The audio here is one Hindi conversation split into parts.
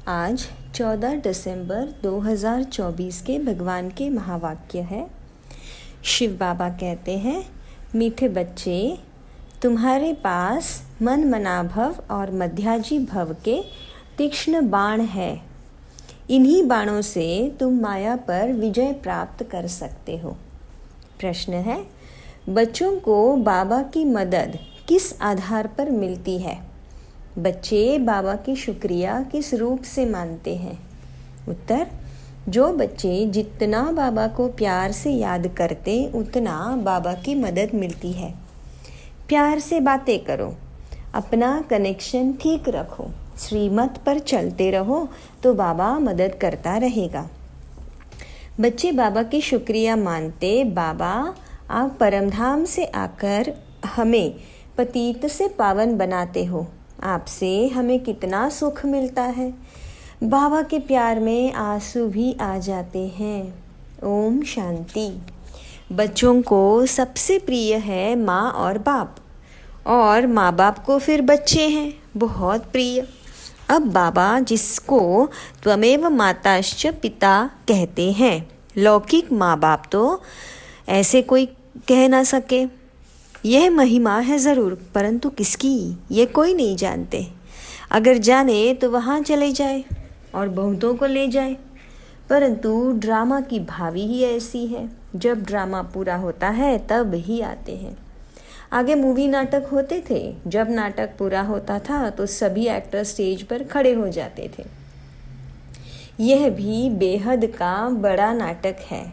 आज 14 दिसंबर 2024 के भगवान के महावाक्य है। शिव बाबा कहते हैं, मीठे बच्चे, तुम्हारे पास मन मना भव और मध्याजी भव के तीक्ष्ण बाण है। इन्हीं बाणों से तुम माया पर विजय प्राप्त कर सकते हो। प्रश्न है, बच्चों को बाबा की मदद किस आधार पर मिलती है? बच्चे बाबा की शुक्रिया किस रूप से मानते हैं? उत्तर, जो बच्चे जितना बाबा को प्यार से याद करते उतना बाबा की मदद मिलती है। प्यार से बातें करो, अपना कनेक्शन ठीक रखो, श्रीमत पर चलते रहो तो बाबा मदद करता रहेगा। बच्चे बाबा की शुक्रिया मानते, बाबा आप परमधाम से आकर हमें पतित से पावन बनाते हो, आपसे हमें कितना सुख मिलता है। बाबा के प्यार में आंसू भी आ जाते हैं। ओम शांति। बच्चों को सबसे प्रिय है माँ और बाप, और माँ बाप को फिर बच्चे हैं बहुत प्रिय। अब बाबा जिसको त्वमेव माताश्च पिता कहते हैं, लौकिक माँ बाप तो ऐसे कोई कह ना सके। यह महिमा है ज़रूर, परंतु किसकी ये कोई नहीं जानते। अगर जाने तो वहाँ चले जाए और बहुतों को ले जाए, परंतु ड्रामा की भावी ही ऐसी है। जब ड्रामा पूरा होता है तब ही आते हैं। आगे मूवी नाटक होते थे, जब नाटक पूरा होता था तो सभी एक्टर स्टेज पर खड़े हो जाते थे। यह भी बेहद का बड़ा नाटक है।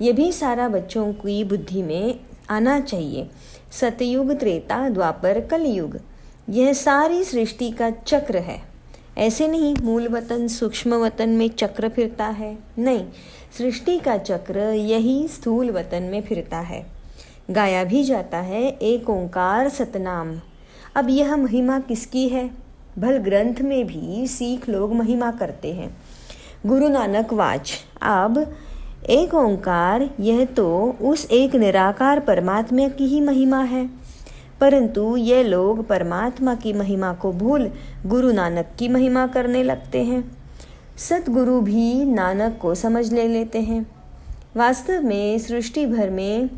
यह भी सारा बच्चों की बुद्धि में आना चाहिए। सतयुग, त्रेता, द्वापर, कलयुग, यह सारी सृष्टि का चक्र है। ऐसे नहीं मूल वतन सूक्ष्म वतन में चक्र फिरता है, नहीं, सृष्टि का चक्र यही स्थूल वतन में फिरता है। गाया भी जाता है, एक ओंकार सतनाम। अब यह महिमा किसकी है? भल ग्रंथ में भी सिख लोग महिमा करते हैं। गुरु नानक वाच, अब एक ओंकार, यह तो उस एक निराकार परमात्मा की ही महिमा है, परंतु ये लोग परमात्मा की महिमा को भूल गुरु नानक की महिमा करने लगते हैं। सतगुरु भी नानक को समझ ले लेते हैं। वास्तव में सृष्टि भर में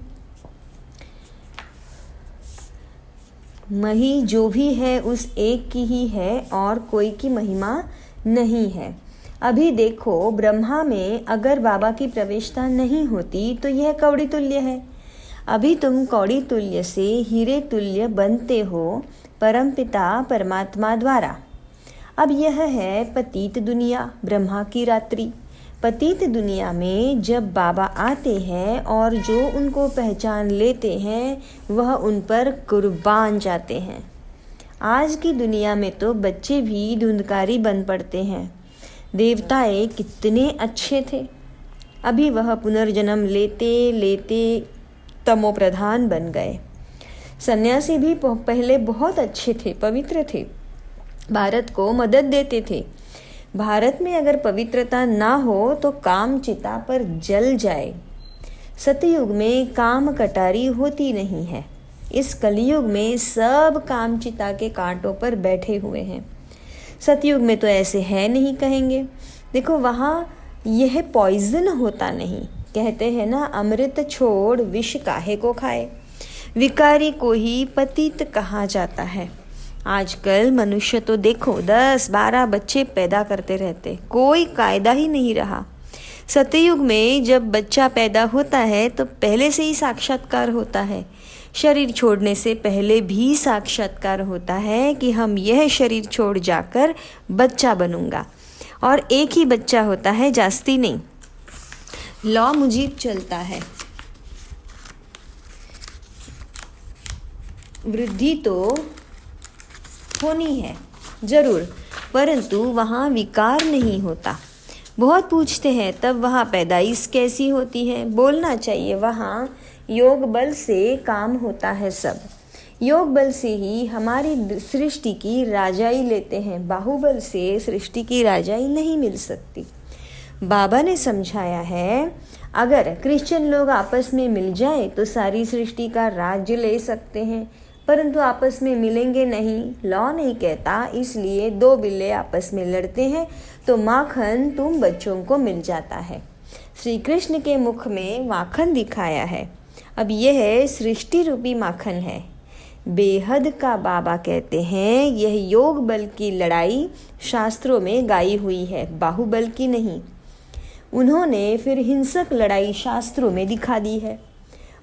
मही जो भी है उस एक की ही है और कोई की महिमा नहीं है। अभी देखो, ब्रह्मा में अगर बाबा की प्रवेशता नहीं होती तो यह कौड़ी तुल्य है। अभी तुम कौड़ी तुल्य से हीरे तुल्य बनते हो परमपिता परमात्मा द्वारा। अब यह है पतित दुनिया, ब्रह्मा की रात्रि। पतित दुनिया में जब बाबा आते हैं और जो उनको पहचान लेते हैं वह उन पर कुर्बान जाते हैं। आज की दुनिया में तो बच्चे भी धुंधकारी बन पड़ते हैं। देवताएं कितने अच्छे थे, अभी वह पुनर्जन्म लेते लेते तमो प्रधान बन गए। सन्यासी भी पहले बहुत अच्छे थे, पवित्र थे, भारत को मदद देते थे। भारत में अगर पवित्रता ना हो तो काम चिता पर जल जाए। सतयुग में काम कटारी होती नहीं है। इस कलयुग में सब काम चिता के कांटों पर बैठे हुए हैं। सतयुग में तो ऐसे है नहीं कहेंगे। देखो, वहाँ यह पॉइजन होता नहीं। कहते हैं ना, अमृत छोड़ विष काहे को खाए। विकारी को ही पतित कहा जाता है। आजकल मनुष्य तो देखो 10-12 बच्चे पैदा करते रहते, कोई कायदा ही नहीं रहा। सतयुग में जब बच्चा पैदा होता है तो पहले से ही साक्षात्कार होता है। शरीर छोड़ने से पहले भी साक्षात्कार होता है कि हम यह शरीर छोड़ जाकर बच्चा बनूंगा, और एक ही बच्चा होता है, जास्ती नहीं। लॉ मुजीब चलता है। वृद्धि तो होनी है जरूर, परंतु वहाँ विकार नहीं होता। बहुत पूछते हैं तब वहाँ पैदाइश कैसी होती है? बोलना चाहिए, वहाँ योग बल से काम होता है सब। योग बल से ही हमारी सृष्टि की राजाई लेते हैं। बाहुबल से सृष्टि की राजाई नहीं मिल सकती। बाबा ने समझाया है, अगर क्रिश्चियन लोग आपस में मिल जाए तो सारी सृष्टि का राज्य ले सकते हैं। परंतु आपस में मिलेंगे नहीं, लॉ नहीं कहता। इसलिए दो बिल्ले आपस में लड़ते हैं तो माखन तुम बच्चों को मिल जाता है। श्री कृष्ण के मुख में माखन दिखाया है। अब यह सृष्टि रूपी माखन है। बेहद का बाबा कहते हैं यह योग बल की लड़ाई शास्त्रों में गाई हुई है, बाहुबल की नहीं। उन्होंने फिर हिंसक लड़ाई शास्त्रों में दिखा दी है।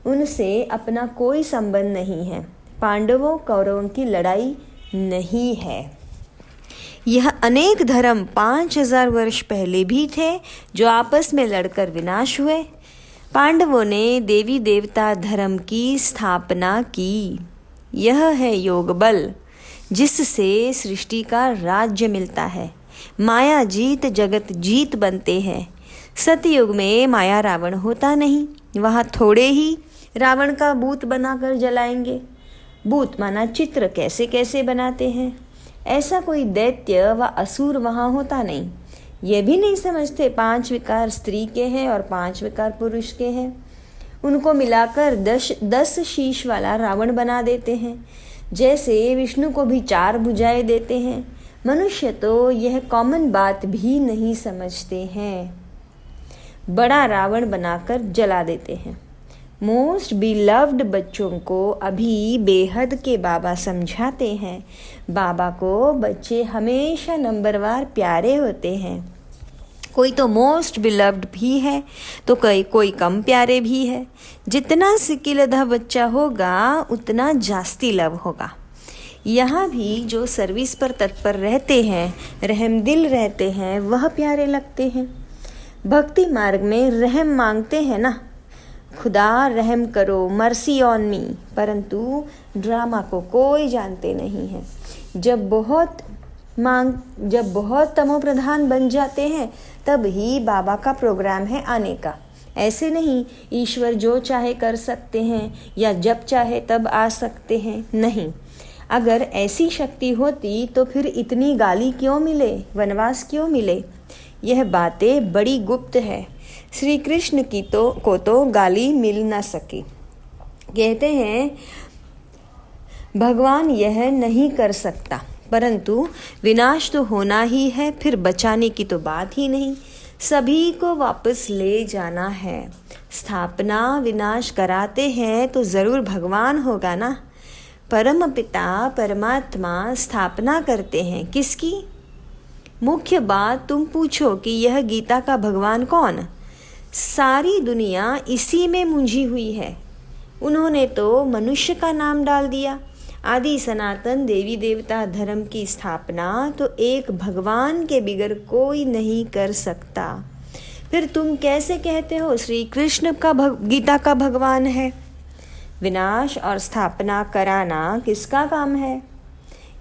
उनसे अपना कोई संबंध नहीं है। पांडवों कौरवों की लड़ाई नहीं है। यह अनेक धर्म 5000 वर्ष पहले भी थे जो आपस में लड़कर विनाश हुए। पांडवों ने देवी देवता धर्म की स्थापना की। यह है योग बल जिससे सृष्टि का राज्य मिलता है। माया जीत जगत जीत बनते हैं। सतयुग में माया रावण होता नहीं, वहाँ थोड़े ही रावण का भूत बनाकर जलाएंगे। भूत माना चित्र कैसे कैसे बनाते हैं। ऐसा कोई दैत्य व असुर वहाँ होता नहीं। ये भी नहीं समझते 5 विकार स्त्री के हैं और 5 विकार पुरुष के हैं। उनको मिलाकर 10 शीश वाला रावण बना देते हैं। जैसे विष्णु को भी 4 भुजाएं देते हैं। मनुष्य तो यह कॉमन बात भी नहीं समझते हैं। बड़ा रावण बनाकर जला देते हैं। मोस्ट बिलव्ड बच्चों को अभी बेहद के बाबा समझाते हैं। बाबा को बच्चे हमेशा नंबरवार प्यारे होते हैं। कोई तो मोस्ट बिलव्ड भी है तो कोई कम प्यारे भी है। जितना सिकिलधा बच्चा होगा उतना जास्ती लव होगा। यहाँ भी जो सर्विस पर तत्पर रहते हैं, रहमदिल रहते हैं, वह प्यारे लगते हैं। भक्ति मार्ग में रहम मांगते हैं ना, खुदा रहम करो, मर्सी ऑन मी, परंतु ड्रामा को कोई जानते नहीं है। जब बहुत तमो प्रधान बन जाते हैं तब ही बाबा का प्रोग्राम है आने का। ऐसे नहीं ईश्वर जो चाहे कर सकते हैं या जब चाहे तब आ सकते हैं, नहीं। अगर ऐसी शक्ति होती तो फिर इतनी गाली क्यों मिले, वनवास क्यों मिले। यह बातें बड़ी गुप्त है। श्री कृष्ण की को तो गाली मिल ना सकी। कहते हैं भगवान यह नहीं कर सकता, परंतु विनाश तो होना ही है, फिर बचाने की तो बात ही नहीं। सभी को वापस ले जाना है। स्थापना विनाश कराते हैं तो जरूर भगवान होगा ना। परम पिता परमात्मा स्थापना करते हैं किसकी? मुख्य बात तुम पूछो कि यह गीता का भगवान कौन? सारी दुनिया इसी में मुंझी हुई है। उन्होंने तो मनुष्य का नाम डाल दिया। आदि सनातन देवी देवता धर्म की स्थापना तो एक भगवान के बिगर कोई नहीं कर सकता। फिर तुम कैसे कहते हो श्री कृष्ण का गीता का भगवान है? विनाश और स्थापना कराना किसका काम है?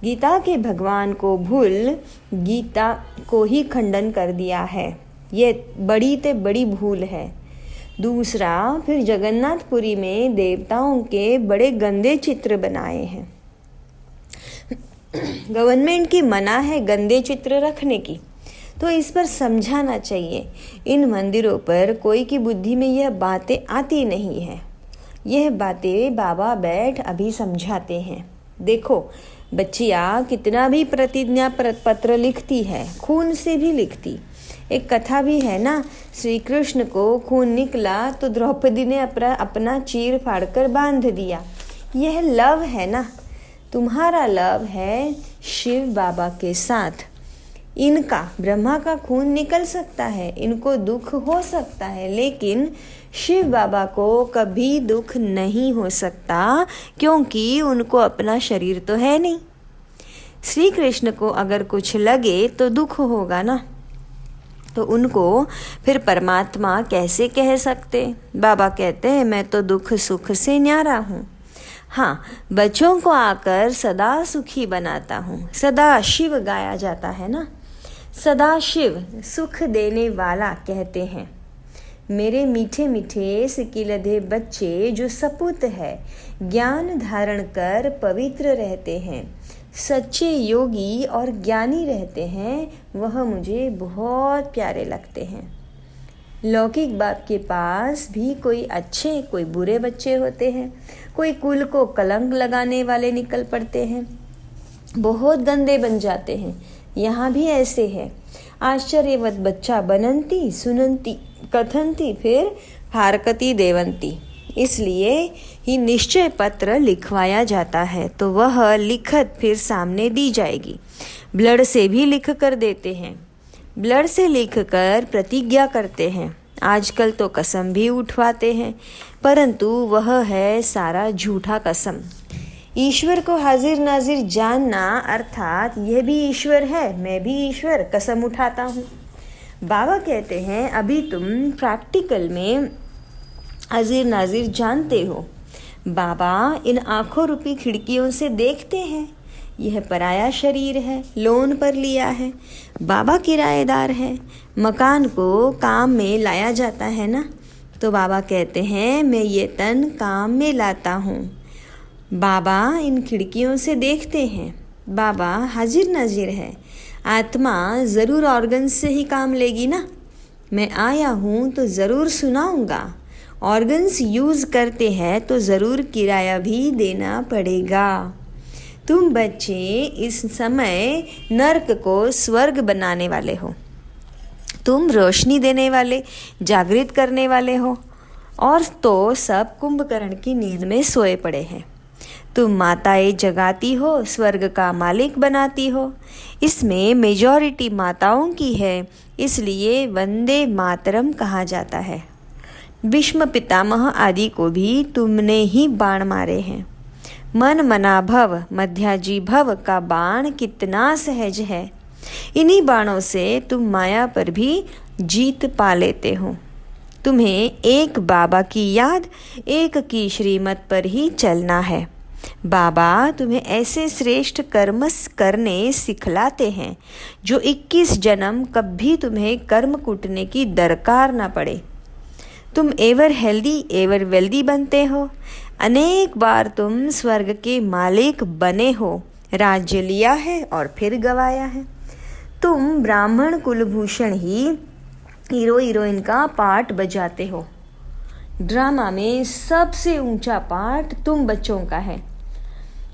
गीता के भगवान को भूल गीता को ही खंडन कर दिया है। ये बड़ी ते बड़ी भूल है। दूसरा, फिर जगन्नाथपुरी में देवताओं के बड़े गंदे चित्र बनाए हैं। गवर्नमेंट की मना है गंदे चित्र रखने की, तो इस पर समझाना चाहिए। इन मंदिरों पर कोई की बुद्धि में यह बातें आती नहीं है। यह बातें बाबा बैठ अभी समझाते हैं। देखो बच्चियाँ कितना भी प्रतिज्ञा पत्र लिखती है, खून से भी लिखती। एक कथा भी है ना, श्री कृष्ण को खून निकला तो द्रौपदी ने अपना चीर फाड़कर बांध दिया। यह लव है ना, तुम्हारा लव है शिव बाबा के साथ। इनका ब्रह्मा का खून निकल सकता है, इनको दुख हो सकता है, लेकिन शिव बाबा को कभी दुख नहीं हो सकता, क्योंकि उनको अपना शरीर तो है नहीं। श्री कृष्ण को अगर कुछ लगे तो दुख होगा ना, तो उनको फिर परमात्मा कैसे कह सकते? बाबा कहते हैं मैं तो दुख सुख से न्यारा हूँ। हाँ, बच्चों को आकर सदा सुखी बनाता हूँ। सदा शिव गाया जाता है ना, सदा शिव सुख देने वाला कहते हैं। मेरे मीठे मीठे सिकिलधे बच्चे जो सपूत है, ज्ञान धारण कर पवित्र रहते हैं, सच्चे योगी और ज्ञानी रहते हैं, वह मुझे बहुत प्यारे लगते हैं। लौकिक बाप के पास भी कोई अच्छे कोई बुरे बच्चे होते हैं। कोई कुल को कलंक लगाने वाले निकल पड़ते हैं, बहुत गंदे बन जाते हैं। यहाँ भी ऐसे है। आश्चर्यवत बच्चा बनंती सुनंती कथंती फिर फारकती देवंती। इसलिए ही निश्चय पत्र लिखवाया जाता है तो वह लिखत फिर सामने दी जाएगी। ब्लड से भी लिख कर देते हैं, ब्लड से लिख कर प्रतिज्ञा करते हैं। आजकल तो कसम भी उठवाते हैं, परंतु वह है सारा झूठा कसम। ईश्वर को हाजिर नाजिर जानना अर्थात यह भी ईश्वर है, मैं भी ईश्वर, कसम उठाता हूँ। बाबा कहते हैं अभी तुम प्रैक्टिकल में हाजिर नाजिर जानते हो। बाबा इन आंखों रूपी खिड़कियों से देखते हैं। यह पराया शरीर है, लोन पर लिया है। बाबा किराएदार है। मकान को काम में लाया जाता है ना, तो बाबा कहते हैं मैं ये तन काम में लाता हूँ। बाबा इन खिड़कियों से देखते हैं। बाबा हाजिर नाजिर है। आत्मा ज़रूर ऑर्गन से ही काम लेगी ना। मैं आया हूँ तो ज़रूर सुनाऊँगा। ऑर्गन्स यूज़ करते हैं तो ज़रूर किराया भी देना पड़ेगा। तुम बच्चे इस समय नर्क को स्वर्ग बनाने वाले हो। तुम रोशनी देने वाले, जागृत करने वाले हो, और तो सब कुंभकर्ण की नींद में सोए पड़े हैं। तुम माताएं जगाती हो, स्वर्ग का मालिक बनाती हो। इसमें मेजॉरिटी माताओं की है, इसलिए वंदे मातरम कहा जाता है। भीष्म पितामह आदि को भी तुमने ही बाण मारे हैं। मन मना भव मध्याजी भव का बाण कितना सहज है। इन्हीं बाणों से तुम माया पर भी जीत पा लेते हो। तुम्हें एक बाबा की याद, एक की श्रीमत पर ही चलना है। बाबा तुम्हें ऐसे श्रेष्ठ कर्म करने सिखलाते हैं जो 21 जन्म कभी तुम्हें कर्म कूटने की दरकार ना पड़े। तुम एवर हेल्दी एवर वेल्दी बनते हो। अनेक बार तुम स्वर्ग के मालिक बने हो, राज्य लिया है और फिर गवाया है। तुम ब्राह्मण कुलभूषण ही हीरो हीरोइन का पार्ट बजाते हो। ड्रामा में सबसे ऊंचा पार्ट तुम बच्चों का है।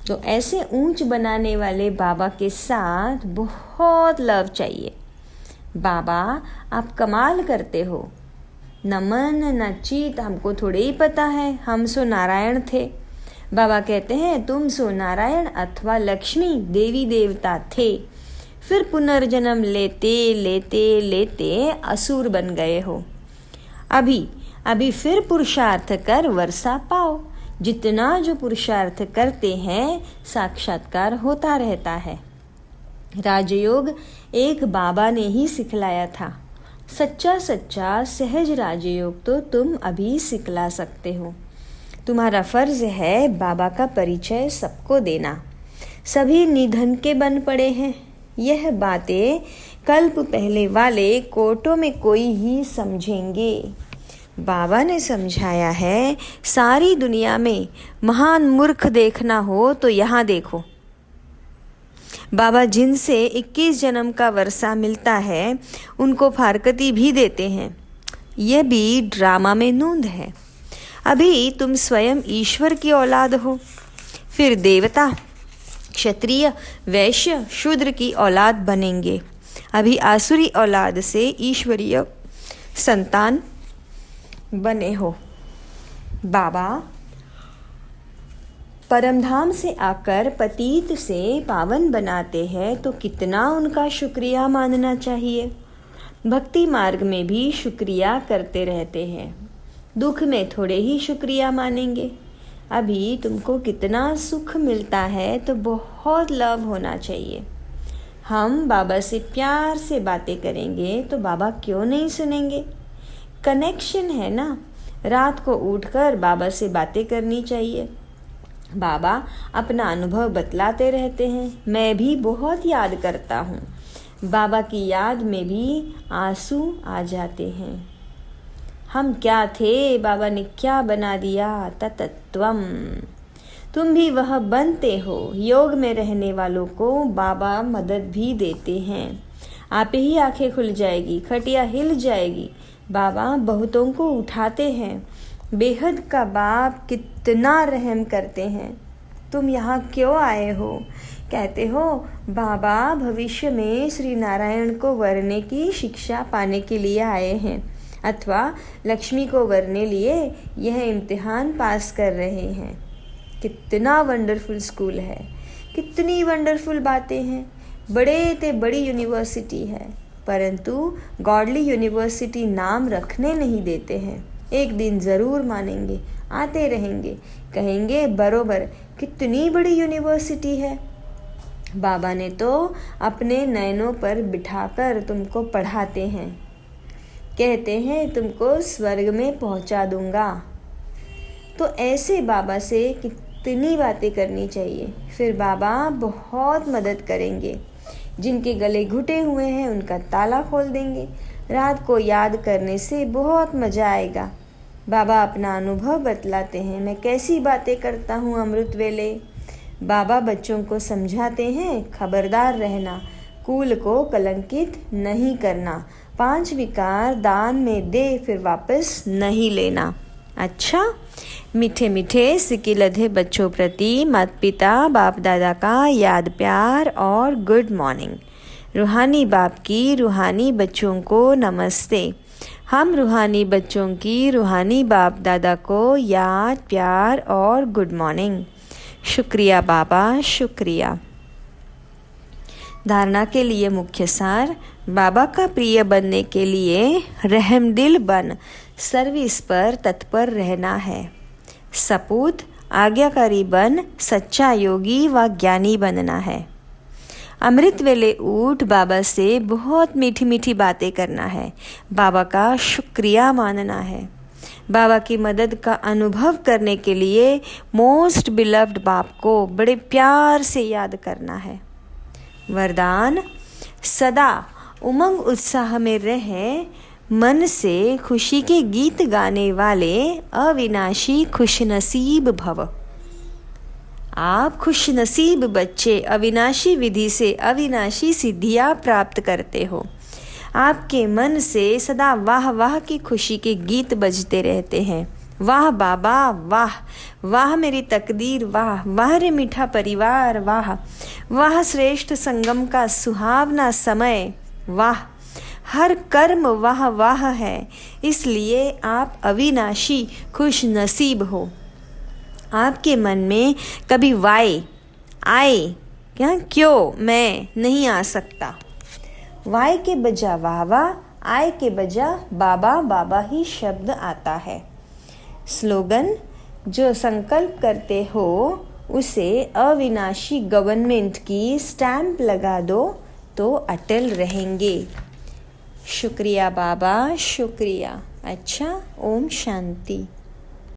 तो ऐसे ऊंच बनाने वाले बाबा के साथ बहुत लव चाहिए। बाबा आप कमाल करते हो। न मन न चित हमको थोड़े ही पता है, हम सो नारायण थे। बाबा कहते हैं तुम सो नारायण अथवा लक्ष्मी देवी देवता थे, फिर पुनर्जन्म लेते लेते लेते असुर बन गए हो। अभी फिर पुरुषार्थ कर वर्षा पाओ। जितना जो पुरुषार्थ करते हैं साक्षात्कार होता रहता है। राजयोग एक बाबा ने ही सिखलाया था। सच्चा सहज राजयोग तो तुम अभी सिखला सकते हो। तुम्हारा फर्ज है बाबा का परिचय सबको देना। सभी निधन के बन पड़े हैं। यह बातें कल्प पहले वाले कोटों में कोई ही समझेंगे। बाबा ने समझाया है सारी दुनिया में महान मूर्ख देखना हो तो यहाँ देखो। बाबा जिनसे 21 जन्म का वर्षा मिलता है उनको फारकती भी देते हैं। यह भी ड्रामा में नूंद है। अभी तुम स्वयं ईश्वर की औलाद हो, फिर देवता, क्षत्रिय, वैश्य, शूद्र की औलाद बनेंगे। अभी आसुरी औलाद से ईश्वरीय संतान बने हो। बाबा परमधाम से आकर पतित से पावन बनाते हैं तो कितना उनका शुक्रिया मानना चाहिए। भक्ति मार्ग में भी शुक्रिया करते रहते हैं, दुख में थोड़े ही शुक्रिया मानेंगे। अभी तुमको कितना सुख मिलता है तो बहुत लव होना चाहिए। हम बाबा से प्यार से बातें करेंगे तो बाबा क्यों नहीं सुनेंगे। कनेक्शन है ना। रात को उठकर बाबा से बातें करनी चाहिए। बाबा अपना अनुभव बतलाते रहते हैं। मैं भी बहुत याद करता हूँ। बाबा की याद में भी आंसू आ जाते हैं। हम क्या थे, बाबा ने क्या बना दिया। तत्त्वम तुम भी वह बनते हो। योग में रहने वालों को बाबा मदद भी देते हैं। आप ही आंखें खुल जाएगी, खटिया हिल जाएगी, बाबा बहुतों को उठाते हैं। बेहद का बाप कितना रहम करते हैं। तुम यहाँ क्यों आए हो? कहते हो बाबा भविष्य में श्री नारायण को वरने की शिक्षा पाने के लिए आए हैं, अथवा लक्ष्मी को वरने लिए यह इम्तिहान पास कर रहे हैं। कितना वंडरफुल स्कूल है, कितनी वंडरफुल बातें हैं। बड़े ते बड़ी यूनिवर्सिटी है, परंतु गॉडली यूनिवर्सिटी नाम रखने नहीं देते हैं। एक दिन ज़रूर मानेंगे, आते रहेंगे, कहेंगे बरोबर कितनी बड़ी यूनिवर्सिटी है। बाबा ने तो अपने नयनों पर बिठाकर तुमको पढ़ाते हैं, कहते हैं तुमको स्वर्ग में पहुंचा दूंगा। तो ऐसे बाबा से कितनी बातें करनी चाहिए, फिर बाबा बहुत मदद करेंगे। जिनके गले घुटे हुए हैं उनका ताला खोल देंगे। रात को याद करने से बहुत मज़ा आएगा। बाबा अपना अनुभव बतलाते हैं, मैं कैसी बातें करता हूँ अमृत वेले। बाबा बच्चों को समझाते हैं, खबरदार रहना, कुल को कलंकित नहीं करना, 5 विकार दान में दे फिर वापस नहीं लेना। अच्छा, मीठे मीठे सिक्के लधे बच्चों प्रति माता पिता बाप दादा का याद प्यार और गुड मॉर्निंग। रूहानी बाप की रूहानी बच्चों को नमस्ते। हम रूहानी बच्चों की रूहानी बाप दादा को याद प्यार और गुड मॉर्निंग। शुक्रिया बाबा, शुक्रिया। धारणा के लिए मुख्य सार, बाबा का प्रिय बनने के लिए रहमदिल बन सर्विस पर तत्पर रहना है। सपूत आज्ञाकारी बन सच्चा योगी व ज्ञानी बनना है। अमृत वेले उठ बाबा से बहुत मीठी मीठी बातें करना है। बाबा का शुक्रिया मानना है। बाबा की मदद का अनुभव करने के लिए मोस्ट बिलव्ड बाप को बड़े प्यार से याद करना है। वरदान, सदा उमंग उत्साह में रहें, मन से खुशी के गीत गाने वाले अविनाशी खुशनसीब भव। आप खुशनसीब बच्चे अविनाशी विधि से अविनाशी सिद्धियाँ प्राप्त करते हो। आपके मन से सदा वाह वाह की खुशी के गीत बजते रहते हैं। वाह बाबा वाह, वाह मेरी तकदीर वाह, वाह रे मीठा परिवार वाह, वाह श्रेष्ठ संगम का सुहावना समय वाह, हर कर्म वाह वाह है, इसलिए आप अविनाशी खुश नसीब हो। आपके मन में कभी वाई आए क्या क्यों मैं नहीं आ सकता। वाई के बजा वाह वाह, आय के बजा बाबा बाबा ही शब्द आता है। स्लोगन, जो संकल्प करते हो उसे अविनाशी गवर्नमेंट की स्टैंप लगा दो तो अटल रहेंगे। शुक्रिया बाबा, शुक्रिया। अच्छा, ओम शांति।